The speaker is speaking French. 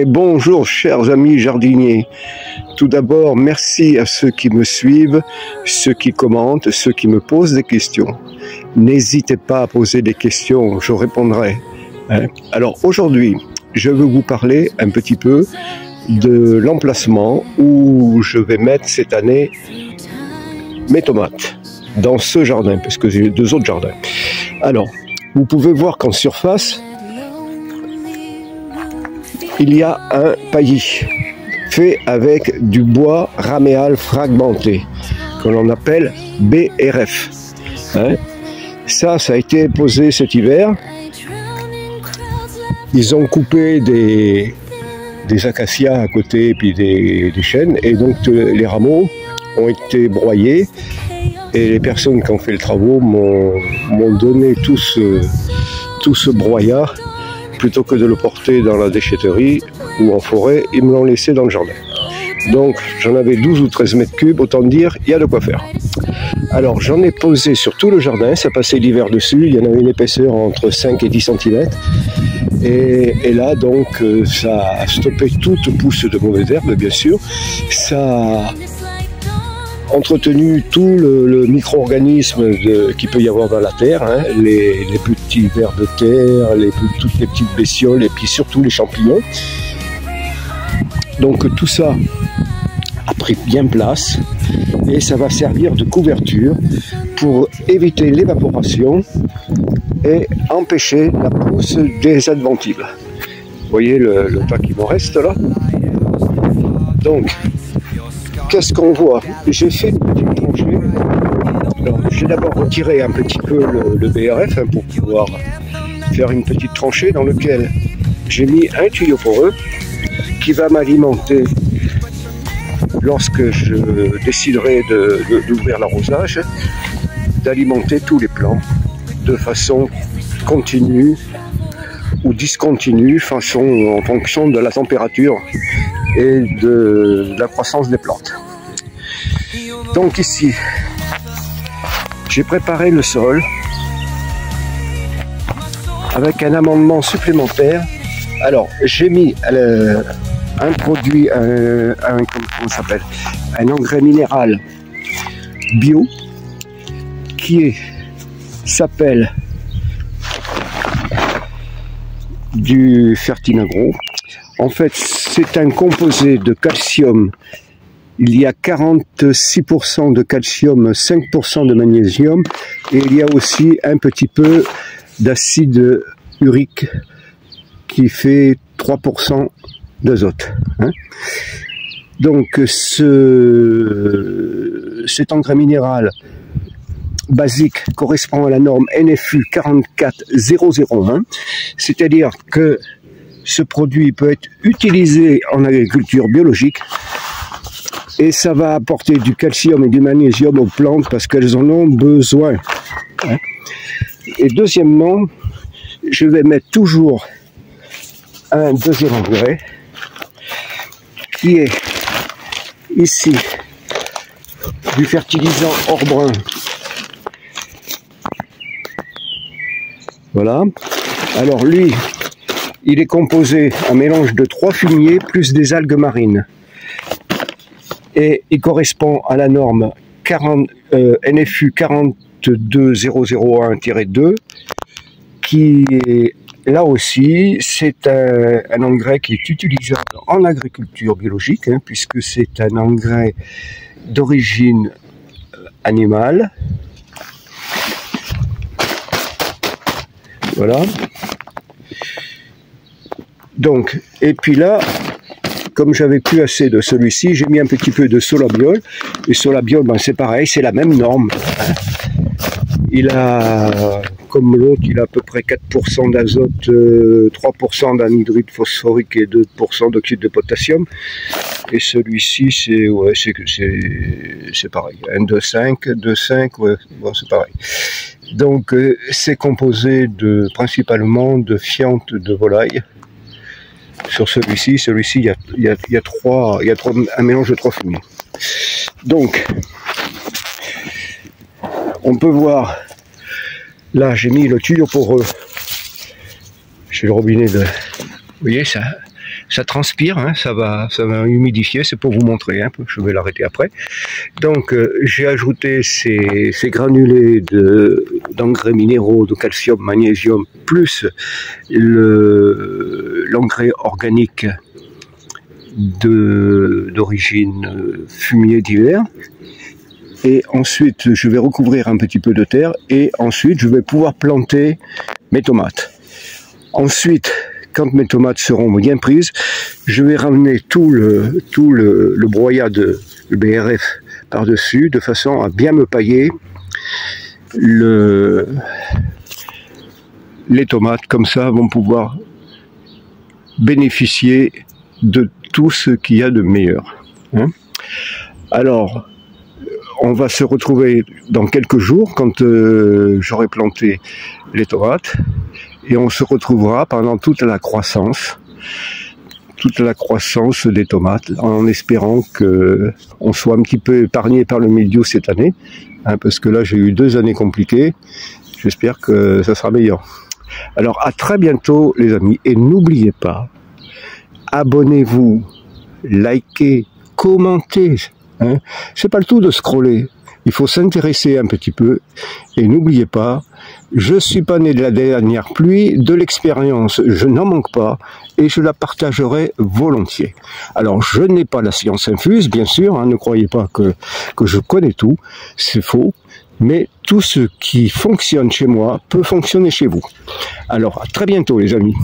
Bonjour chers amis jardiniers. Tout d'abord, merci à ceux qui me suivent, ceux qui commentent, ceux qui me posent des questions. N'hésitez pas à poser des questions, je répondrai. Alors aujourd'hui, je veux vous parler un petit peu de l'emplacement où je vais mettre cette année mes tomates dans ce jardin, parce que j'ai deux autres jardins. Alors, vous pouvez voir qu'en surface, il y a un paillis fait avec du bois raméal fragmenté, que l'on appelle BRF. Ça a été posé cet hiver. Ils ont coupé des acacias à côté et puis des chênes, et donc les rameaux ont été broyés, et les personnes qui ont fait les travaux m'ont donné tout ce broyat. Plutôt que de le porter dans la déchetterie ou en forêt, ils me l'ont laissé dans le jardin. Donc j'en avais 12 ou 13 mètres cubes, autant dire, il y a de quoi faire. Alors j'en ai posé sur tout le jardin, ça passait l'hiver dessus, il y en avait une épaisseur entre 5 et 10 cm. Et là donc ça a stoppé toute pousse de mauvaises herbes, bien sûr. Ça a entretenu tout le micro-organisme qu'il peut y avoir dans la terre, les petits vers de terre, toutes les petites bestioles et puis surtout les champignons. Donc tout ça a pris bien place et ça va servir de couverture pour éviter l'évaporation et empêcher la pousse des adventibles. Vous voyez le tas qui me reste là. Donc, qu'est-ce qu'on voit? J'ai fait une petite tranchée. J'ai d'abord retiré un petit peu le BRF pour pouvoir faire une petite tranchée dans laquelle j'ai mis un tuyau poreux qui va m'alimenter lorsque je déciderai d'ouvrir l'arrosage, d'alimenter tous les plants de façon continue ou discontinue, en fonction de la température et de la croissance des plantes. Donc ici, j'ai préparé le sol avec un amendement supplémentaire. Alors, j'ai mis un produit, comment ça s'appelle, un engrais minéral bio qui s'appelle du Fertinagro. En fait, c'est un composé de calcium. Il y a 46% de calcium, 5% de magnésium, et il y a aussi un petit peu d'acide urique qui fait 3% d'azote. Donc cet engrais minéral basique correspond à la norme NFU 44001, c'est-à-dire que ce produit peut être utilisé en agriculture biologique et ça va apporter du calcium et du magnésium aux plantes parce qu'elles en ont besoin. Et deuxièmement, je vais mettre toujours un deuxième engrais qui est ici du fertilisant hors brun. Voilà. Alors lui, il est composé un mélange de 3 fumiers plus des algues marines. Et il correspond à la norme NFU 42001-2, qui est là aussi, c'est un engrais qui est utilisable en agriculture biologique, puisque c'est un engrais d'origine animale. Voilà. Donc, et puis là, comme j'avais plus assez de celui-ci, j'ai mis un petit peu de Solabiol. Et Solabiol, c'est pareil, c'est la même norme. Il a, comme l'autre, il a à peu près 4% d'azote, 3% d'anhydride phosphorique et 2% d'oxyde de potassium. Et celui-ci, c'est pareil. 1,2,5, 2,5, ouais, bon, c'est pareil. Donc, c'est composé principalement de fientes de volaille. Sur celui-ci, il y a un mélange de 3 fumiers. Donc, on peut voir, là j'ai mis le tuyau poreux, j'ai le robinet de, vous voyez ça, ça transpire, hein, ça va humidifier, c'est pour vous montrer, hein, je vais l'arrêter après. Donc j'ai ajouté ces granulés d'engrais minéraux, de calcium, magnésium, plus l'engrais organique d'origine fumier d'hiver. Et ensuite, je vais recouvrir un petit peu de terre et ensuite, je vais pouvoir planter mes tomates. Ensuite, quand mes tomates seront bien prises, je vais ramener tout le broyat de BRF par-dessus, de façon à bien me pailler les tomates. Comme ça, vont pouvoir bénéficier de tout ce qu'il y a de meilleur. Hein? Alors, on va se retrouver dans quelques jours quand j'aurai planté les tomates et on se retrouvera pendant toute la croissance des tomates, en espérant que on soit un petit peu épargné par le mildiou cette année, hein, parce que là j'ai eu 2 années compliquées. J'espère que ça sera meilleur. Alors à très bientôt les amis, et n'oubliez pas, abonnez-vous, likez, commentez. Hein. C'est pas le tout de scroller, il faut s'intéresser un petit peu. Et n'oubliez pas, je suis pas né de la dernière pluie, de l'expérience je n'en manque pas et je la partagerai volontiers. Alors je n'ai pas la science infuse, bien sûr, hein, ne croyez pas que je connais tout, c'est faux, mais tout ce qui fonctionne chez moi peut fonctionner chez vous. Alors à très bientôt les amis.